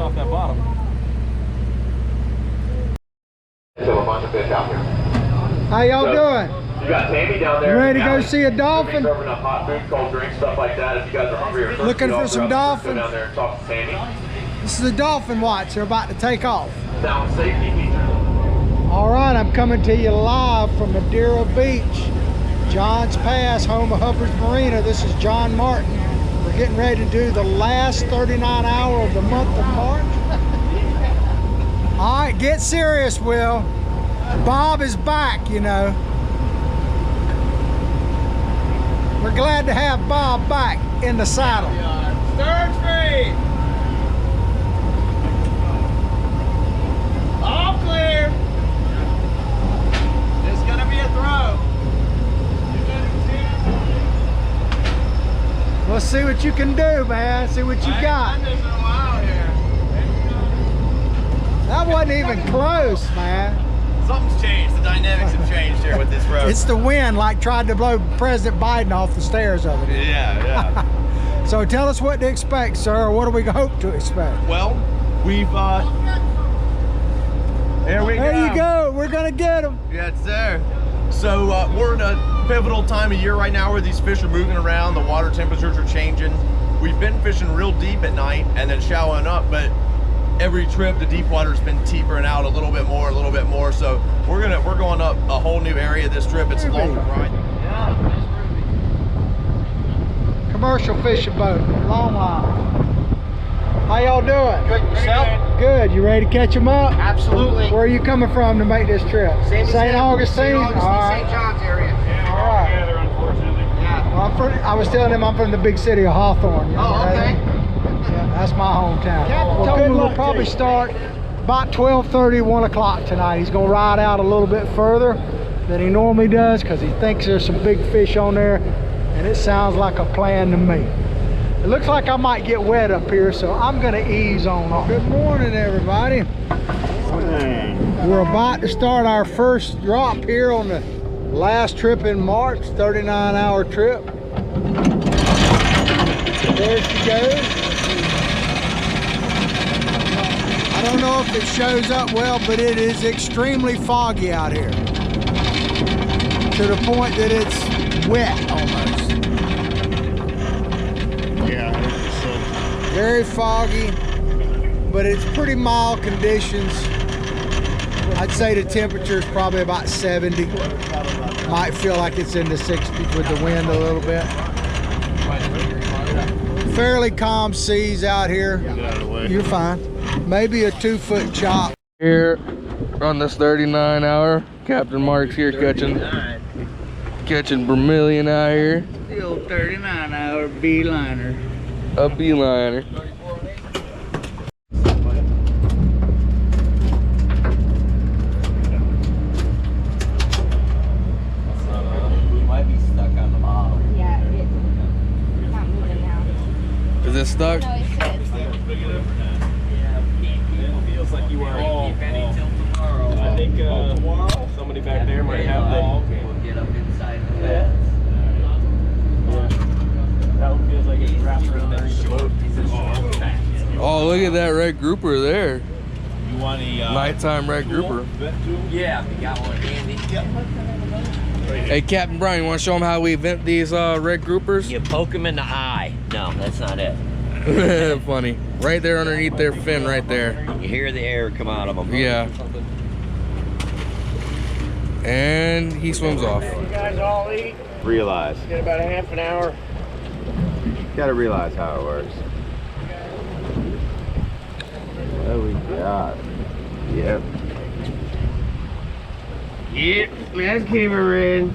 off that bottom. So a bunch of fish out here. How y'all doing? You got Tammy down there. You ready to go see a dolphin? Serving up hot food, cold drinks, stuff like that. If you guys are hungry or thirsty, Looking for some dolphins? Go down there and talk to Tammy. This is a dolphin watch. They're about to take off. Sound safety features. All right, I'm coming to you live from Madeira Beach, Johns Pass, home of Hubbard's Marina. This is John Martin. We're getting ready to do the last 39 hour of the month of March. All right, get serious, Will. Bob is back, you know. We're glad to have Bob back in the saddle. Stern free. All clear. It's gonna be a throw. Let's see what you can do, man. See what you got. That wasn't even close, man. Something's changed. The dynamics have changed here with this road. It's the wind, like tried to blow President Biden off the stairs of it. Yeah. So tell us what to expect, sir. What do we hope to expect? Well, we've there we go. There you go. We're gonna get them. Yes, sir. So we're in a pivotal time of year right now where these fish are moving around. The water temperatures are changing. We've been fishing real deep at night and then shallowing up, but every trip the deep water's been teepering out a little bit more. So we're going up a whole new area this trip. It's long ride. Commercial fishing boat, long line. How y'all doing? Good, yourself? Good. You ready to catch them up? Absolutely. Where are you coming from to make this trip? St. Augustine? St. All right. St. John's area. All right. Together, unfortunately. Yeah. Well, I was telling him I'm from the big city of Hawthorne. You know, Oh, okay. Yeah, that's my hometown. Captain, Well, good we'll luck probably to you. start about 12:30, 1 o'clock tonight. He's going to ride out a little bit further than he normally does because he thinks there's some big fish on there, and it sounds like a plan to me. It looks like I might get wet up here, so I'm going to ease on off. Good morning, everybody. We're about to start our first drop here on the last trip in March, 39-hour trip. There she goes. I don't know if it shows up well, but it is extremely foggy out here. To the point that it's wet almost. Yeah, Very foggy, but it's pretty mild conditions. I'd say the temperature is probably about 70. Might feel like it's in the 60s with the wind a little bit. Fairly calm seas out here. You're fine. Maybe a 2-foot chop. Here on this 39-hour, Captain Mark's here catching vermilion out here. The old 39-hour beeliner. A beeliner. We might be stuck on the bottom. Yeah, it's not moving now. Is it stuck? No, it's Feels like you are. I think somebody back there might have the. We'll get up inside the fence. That one feels like it's wrapped around there. Oh, look at that red grouper there. You want a Nighttime red grouper. Yeah, we got one handy. Hey, Captain Brian, you want to show them how we vent these red groupers? You poke them in the eye. No, that's not it. Funny. Right there underneath their fin right there. You hear the air come out of them. Yeah. And he swims off. You guys all eat. realize. Get about a half an hour. Gotta realize how it works. Oh, we got it. Yep. Yep, let's keep it red.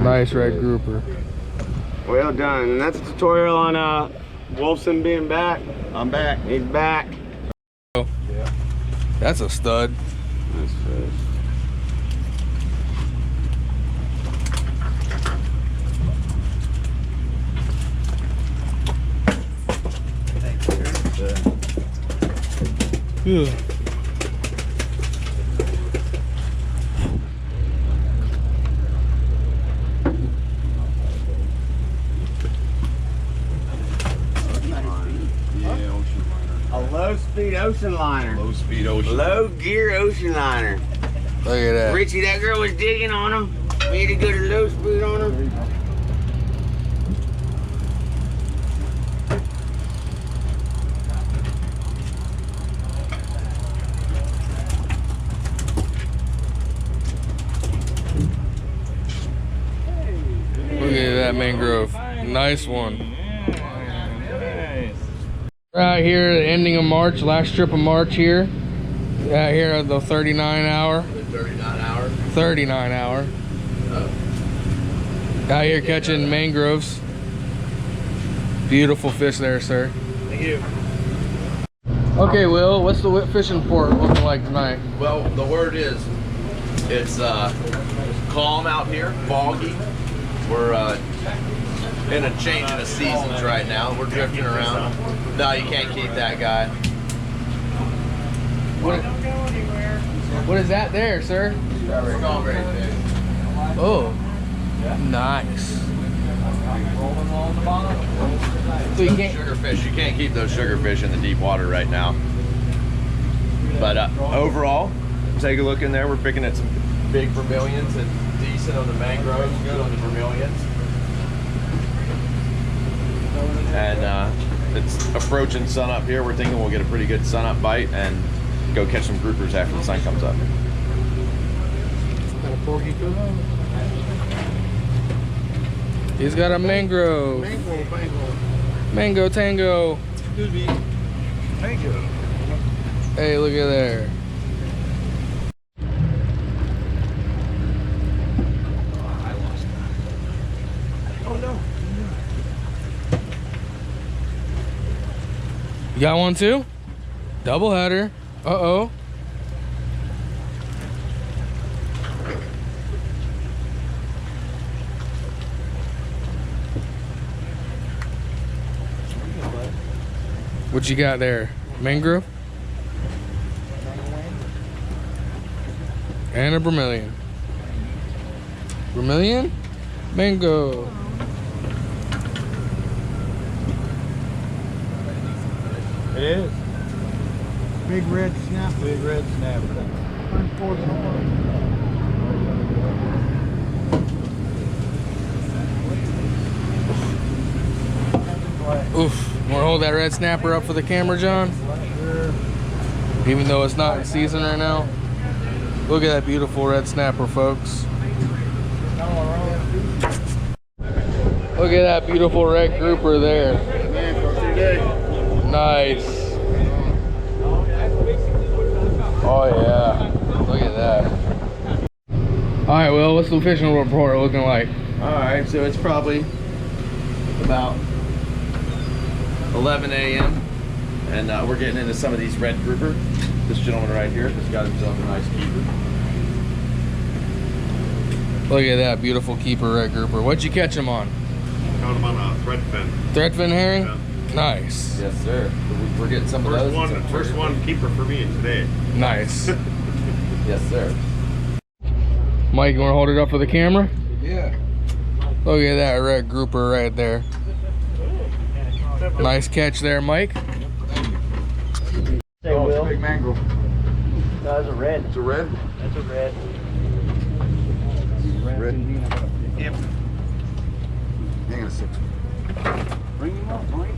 Nice red grouper. Well done. And that's a tutorial on Wolfson being back. I'm back. He's back. That's a stud. Nice fish. Yeah. ocean liner. Low speed ocean. Low gear ocean liner. Look at that. Richie, that girl was digging on him. We had to go to low speed on him. Look at that mangrove. Nice one. Right here, the ending of March, last trip of March here. Out here at the 39 hour. 39 hour. 39 hour. Out here catching mangroves. Beautiful fish there, sir. Thank you. Okay, Will, what's the fishing port looking like tonight? Well, the word is, it's calm out here, foggy. We're in a change in the seasons right now. We're drifting around. No, you can't keep that guy. What is that there, sir? Strawberry fish. Oh, nice. So you can't. Sugarfish. You can't keep those sugarfish in the deep water right now. But overall, take a look in there. We're picking at some big vermilions and decent on the mangroves, good on the vermilions. And it's approaching sun up here. We're thinking we'll get a pretty good sun up bite and go catch some groupers after the sun comes up. He's got a mangrove. Mango tango. Hey, look at there. You got one too? Double header. Uh-oh. What you got there? Mangrove? And a vermilion. Vermilion? Mango. It is. Big red snapper. Big red snapper. Oof. Want to hold that red snapper up for the camera, John? Sure. Even though it's not in season right now. Look at that beautiful red snapper, folks. Look at that beautiful red grouper there. Nice. Oh yeah. Look at that. All right, Will, what's the fishing report looking like? All right, so it's probably about 11 a.m. and we're getting into some of these red grouper. This gentleman right here has got himself a nice keeper. Look at that beautiful keeper red grouper. What'd you catch him on? Caught him on a threadfin. Threadfin herring? Yeah. Nice. Yes, sir. We're getting some of those. First one keeper for me today. Nice. Yes, sir. Mike, you want to hold it up for the camera? Yeah. Look at that red grouper right there. Nice catch there, Mike. Say, Will. Big mangrove. No, that's a red. It's a red? That's a red. Red. Yep. Hang on a sec. Bring him up, Mike.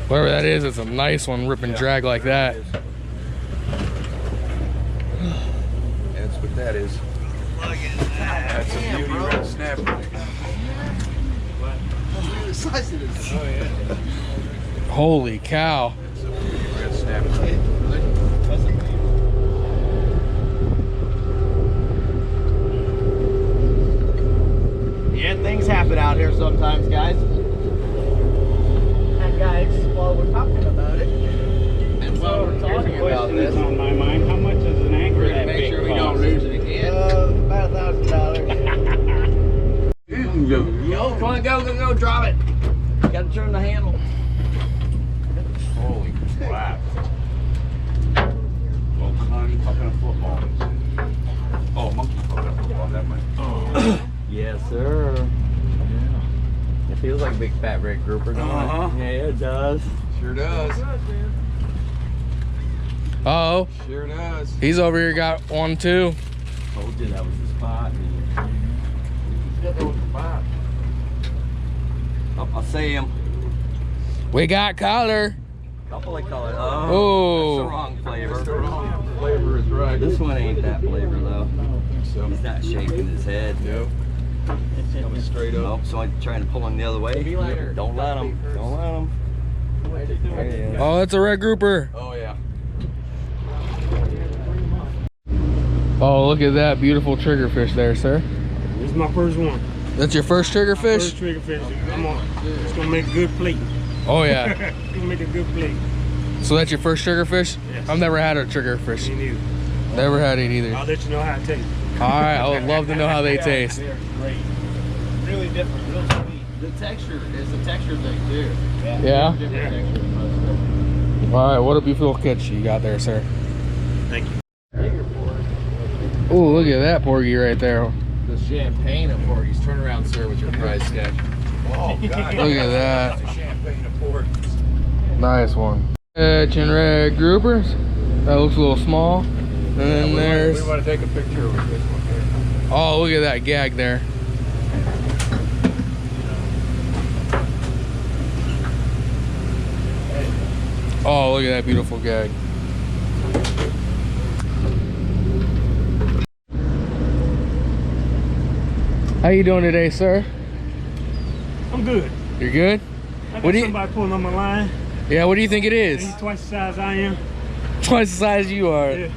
Whatever that is, it's a nice one, rip and drag like that. That's what that is. That's a beauty red snapper. Look at the size of this. Oh, yeah. Holy cow. Red snapper. Yeah, things happen out here sometimes, guys. And guys, while we're talking about it, And while we're talking about this, on my mind, how much is an anchor we're gonna make sure we don't lose it again. About $1,000. a big fat red grouper going. Yeah, it does. Sure does. Uh-oh. Sure does. He's over here got one too. Told you that was the spot. Oh, I see him. We got color. Couple of colors. Oh. Oh, that's the wrong flavor. That's the wrong flavor is right. This one ain't that flavor though. I don't think so. He's not shaking his head. Nope. It's coming straight up. Nope, so I'm trying to pull him the other way. Don't let him. Don't let him. There he is. Oh, that's a red grouper. Oh yeah. Oh, look at that beautiful triggerfish there, sir. This is my first one. That's your first triggerfish? First triggerfish. It's gonna make a good plate. Oh yeah. It's gonna make a good plate. So that's your first triggerfish? Yes. I've never had a triggerfish. Me neither. Never had it either. I'll let you know how it tastes. All right, I would love to know how they taste. They're great. Really different, real sweet. The texture is a texture thing too. Yeah? Yeah. All right, what a beautiful catch you got there, sir. Thank you. Oh, look at that porgy right there. The champagne of porgies. Turn around, sir, with your prize sketch. Oh, God. Look at that. That's a champagne of porgies. Nice one. Catching red groupers. That looks a little small. And then there's... We want to take a picture with this one here. Oh, look at that gag there. Oh, look at that beautiful gag. How you doing today, sir? I'm good. You're good? I got What do you- somebody pulling on my line. Yeah, what do you think it is? He's twice the size I am. Twice the size you are. Yeah.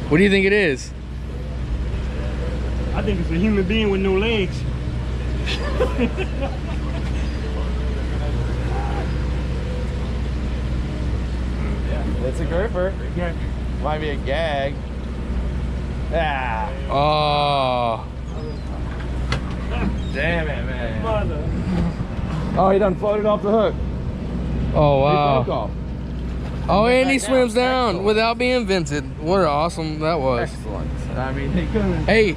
What do you think it is? I think it's a human being with no legs. It's a grouper. Yeah. Might be a gag. Ah. Oh. Damn it, man. Mother. Oh, he done floated off the hook. Oh, He wow. broke off. Oh, and he back swims down. down without being vented. What awesome that was. Excellent. I mean, he couldn't. Hey,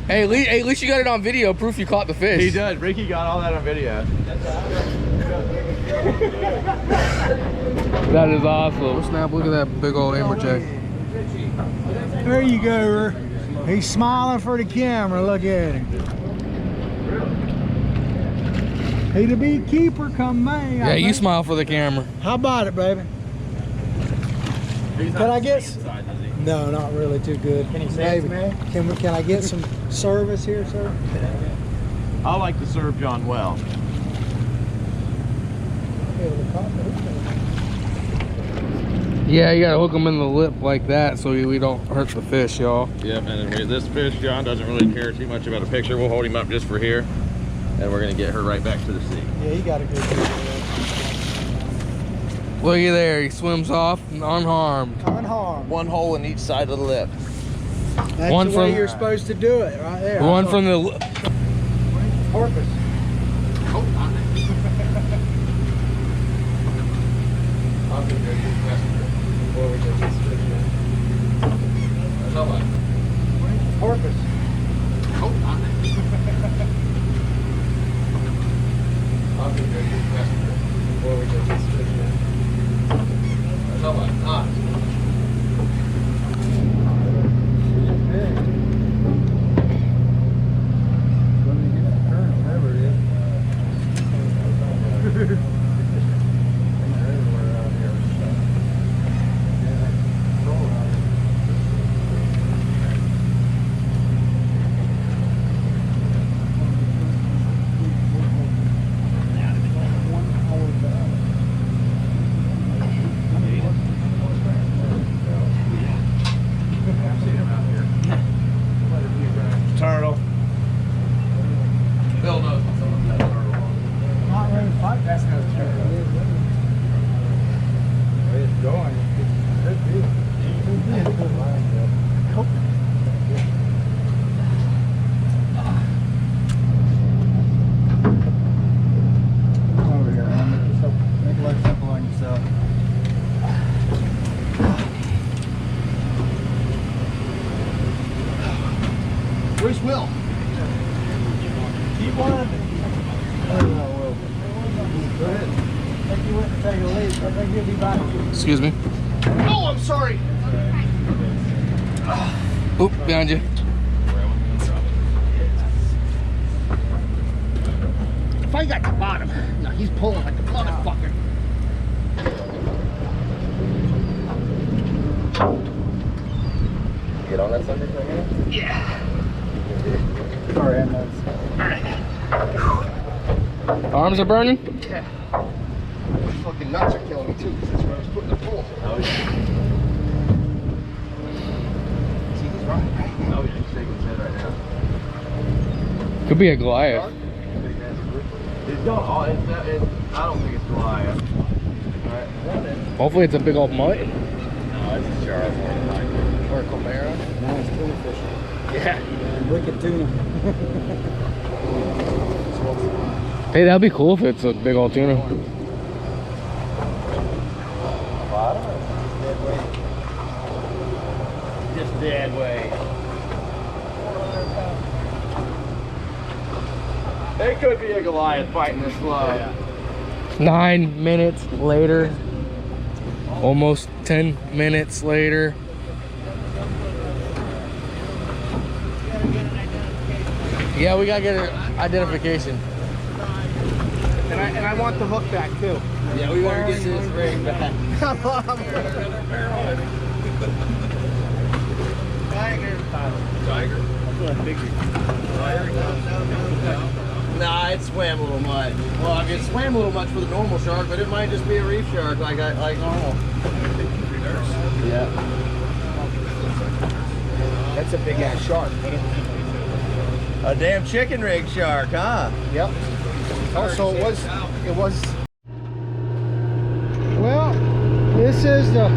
at least you got it on video, proof you caught the fish. He did. Ricky got all that on video. That is awesome. Snap, look at that big old amberjack. There you go. He's smiling for the camera. Look at him. He the beekeeper come May. Yeah, you smile for the camera. How about it, baby? Can I get? No, not really too good. Can he say Can I get some service here, sir? I like to serve John well. Yeah, you gotta hook them in the lip like that so we don't hurt the fish, y'all. Yep, and then this fish, John doesn't really care too much about a picture. We'll hold him up just for here, and we're gonna get her right back to the sea. Yeah, he got a good Look at there, he swims off unharmed. unharmed. One hole in each side of the lip. That's One the way from- you're supposed to do it, right there. One from the... Porpoise. Porpoise. take a leak. I think he'll be back. Excuse me. Oh, I'm sorry. Oop, behind you. If I got the bottom, no, he's pulling like a motherfucker. Get on that sucker thing? Yeah. Sorry, I'm nuts. Arms are burning? Yeah. My fucking nuts are killing me too, because that's where I was putting the pole. Oh, yeah. See, he's right. Oh, yeah, he's shaking his head right now. Could be a Goliath. It's not, I don't think it's Goliath. Alright. Hopefully it's a big old mutt. No, it's a shark. Or a Chimera. Nice tuna fish. Yeah. Wicked tuna. Hey, that'd be cool if it's a big old tuna. Just dead weight. It could be a Goliath fighting this slow. Yeah. 9 minutes later. Almost 10 minutes later. Yeah, we gotta get an identification. And I want the hook back too. Yeah, we better get this rig back. Tiger? Nah, it swam a little much. Well, I mean, it swam a little much for the normal shark, but it might just be a reef shark like normal. Yeah. That's a big ass shark. A damn chicken rig shark, huh? Yep. Also, it was. Well, this is the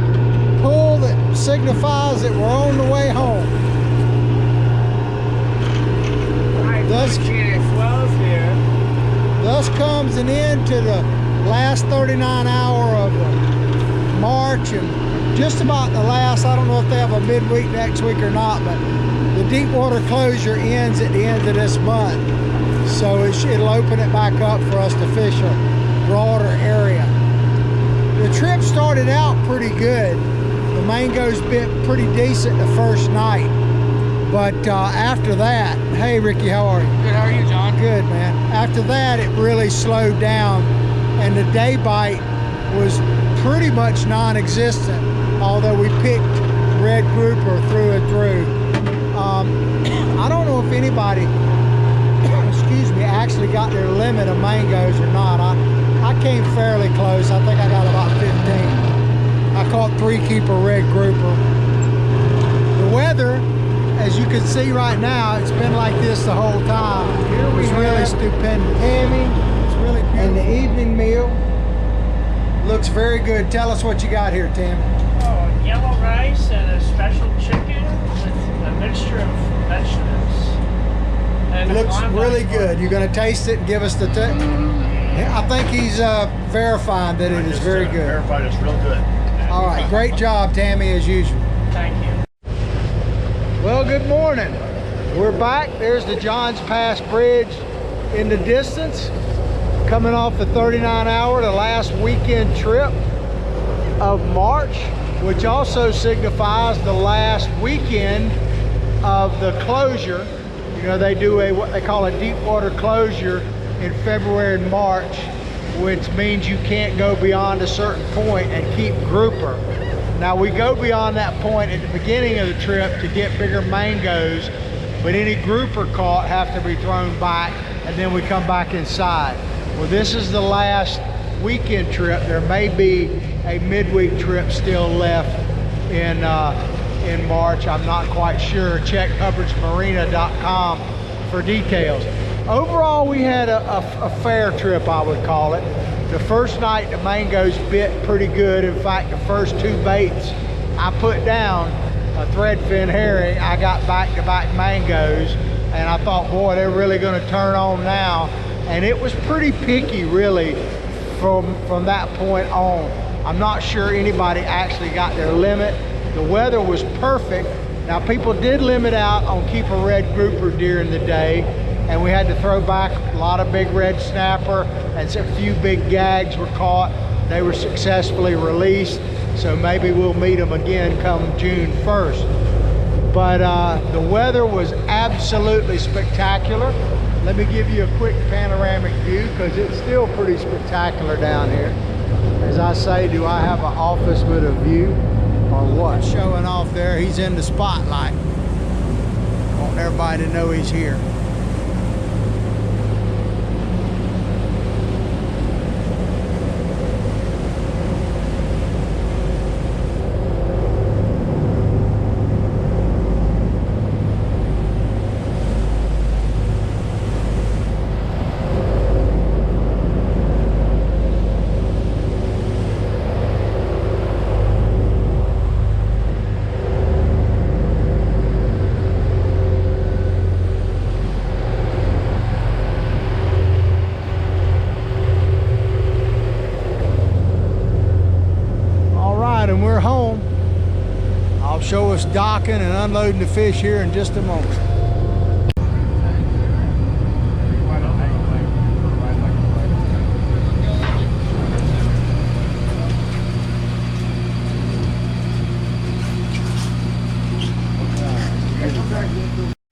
pull that signifies that we're on the way home. Thus comes an end to the last 39 hour of March, and just about the last, I don't know if they have a midweek next week or not, but the deep water closure ends at the end of this month. So it'll open it back up for us to fish a broader area. The trip started out pretty good. The mangoes bit pretty decent the first night. But after that, hey Ricky, how are you? Good, how are you, John? Good, man. After that, it really slowed down, and the day bite was pretty much non-existent, although we picked red grouper through and through. I don't know if anybody, excuse me, actually got their limit of mangoes or not. I came fairly close. I think I got about 15. I caught 3 keeper red grouper. The weather, as you can see right now, it's been like this the whole time. It's really stupendous. Tammy, it's really beautiful. And the evening meal looks very good. Tell us what you got here, Tim. Oh, yellow rice and a special chicken with a mixture of vegetables. And It looks really good. You're going to taste it and give us the I think he's verifying that it is very good. Verified it's real good. All right, great job, Tammy, as usual. Thank you. Well, good morning. We're back. There's the Johns Pass Bridge in the distance, coming off the 39 hour, the last weekend trip of March, which also signifies the last weekend of the closure. You know, they do what they call a deep water closure in February and March, which means you can't go beyond a certain point and keep grouper. Now we go beyond that point at the beginning of the trip to get bigger mangoes, but any grouper caught have to be thrown back, and then we come back inside. Well, this is the last weekend trip. There may be a midweek trip still left in March. I'm not quite sure. Check hubbardsmarina.com for details. Overall, we had a fair trip, I would call it. The first night, the mangoes bit pretty good. In fact, the first 2 baits I put down, a threadfin herring, I got back-to-back mangoes, and I thought, boy, they're really going to turn on now. And it was pretty picky, really, from that point on. I'm not sure anybody actually got their limit. The weather was perfect. Now, people did limit out on keeper red grouper during the day, and we had to throw back a lot of big red snapper, and a few big gags were caught. they were successfully released. So maybe we'll meet them again come June 1st. But the weather was absolutely spectacular. Let me give you a quick panoramic view because it's still pretty spectacular down here. As I say, do I have an office with a view or what? Showing off there, he's in the spotlight. Want everybody to know he's here. And we're home. I'll show us docking and unloading the fish here in just a moment.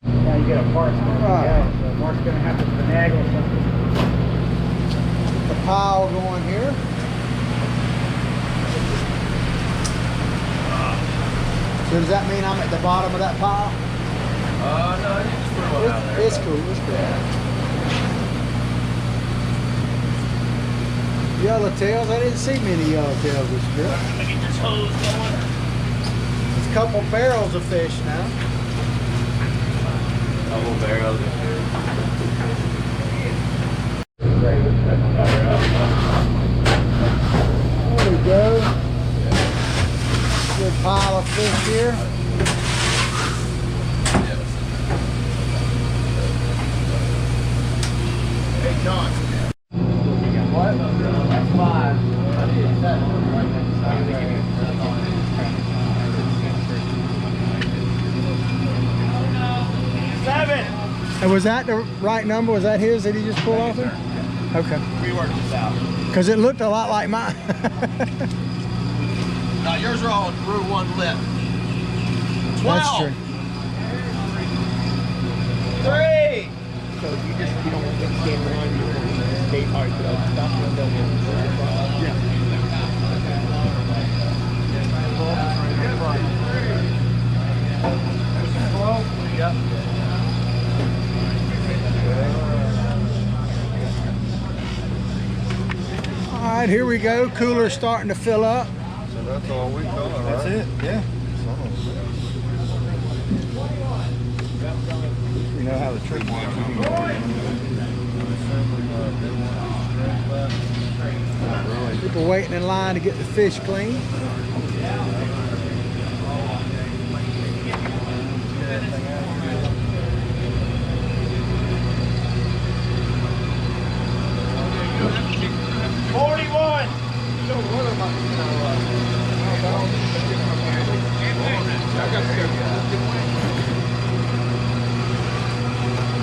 Now you get a parts man. So Mark's gonna have to finagle something. The pile going here. So does that mean I'm at the bottom of that pile? No, you just put one out there. It's cool, it's cool. Yellowtails, I didn't see many yellowtails this trip. Let me get this hose going. There's a couple barrels of fish now. Double barrels. There we go. Good pile of fish here. Hey, John. What? That's 5. I need 7 right next to 7. And was that the right number? Was that his that he just pulled off there? Okay. We worked this out. Because it looked a lot like mine. Now yours are all through one lip. 12. That's true. 3. So you don't want to stand around, you want to stay hard, but I'll stop and they'll get Yep. All right, here we go. Cooler's starting to fill up. So that's all we call it, right? That's it, yeah. You know how the trick works. People waiting in line to get the fish clean.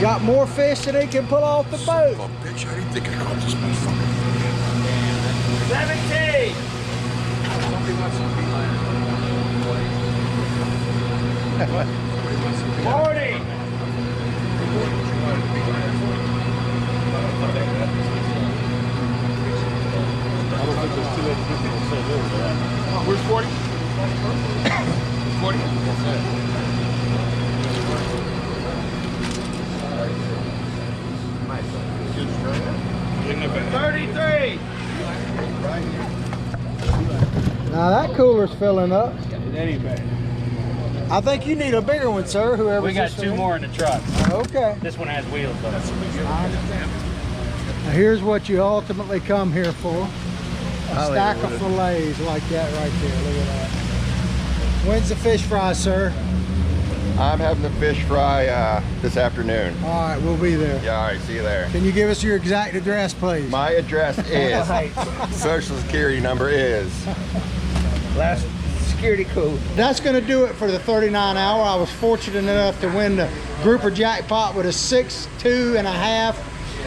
Got more fish than they can pull off the boat. Oh, bitch, I didn't think I caught this motherfucker. 17. Somebody wants some beeline. 40. I don't think there's too many people that say no to that. Where's 40? 40? That's it. 33. Now that cooler's filling up. It ain't bad. I think you need a bigger one, sir. Whoever. We got 2 more in the truck. Okay. This one has wheels though. Now here's what you ultimately come here for. A stack of fillets like that right there. Look at that. When's the fish fry, sir? I'm having the fish fry this afternoon. All right, we'll be there. Yeah, all right, see you there. Can you give us your exact address, please? My address is, Social Security number is. Last security code. That's going to do it for the 39 hour. I was fortunate enough to win the grouper jackpot with a 6.2.5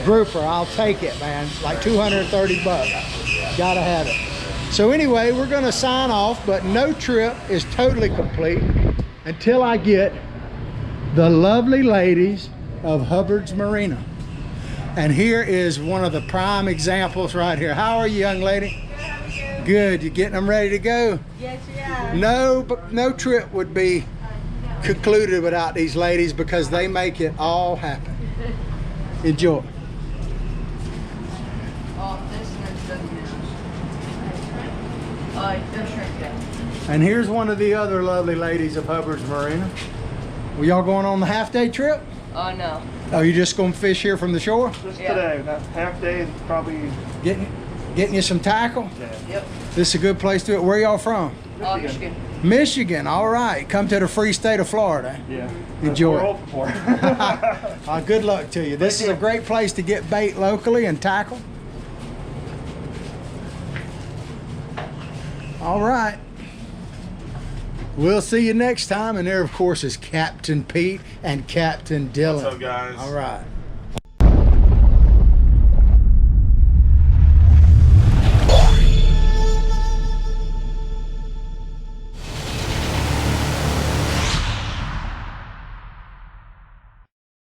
grouper. I'll take it, man. Like 230 bucks. Gotta have it. So anyway, we're gonna sign off, but no trip is totally complete until I get the lovely ladies of Hubbard's Marina. And here is one of the prime examples right here. How are you, young lady? Good, you getting them ready to go? Yes, yeah. No trip would be concluded without these ladies because they make it all happen. Enjoy. And here's one of the other lovely ladies of Hubbard's Marina. Were y'all going on the half-day trip? Oh, no. Oh, you just gonna fish here from the shore? Just today. That half day is probably Getting you some tackle? Yep. This is a good place to do it. Where y'all from? Michigan. Michigan, all right. Come to the free state of Florida. yeah. Enjoy We're it. hoping for. Good luck to you. This is a great place to get bait locally and tackle. All right. We'll see you next time. And there, of course, is Captain Pete and Captain Dylan. What's up, guys? All right.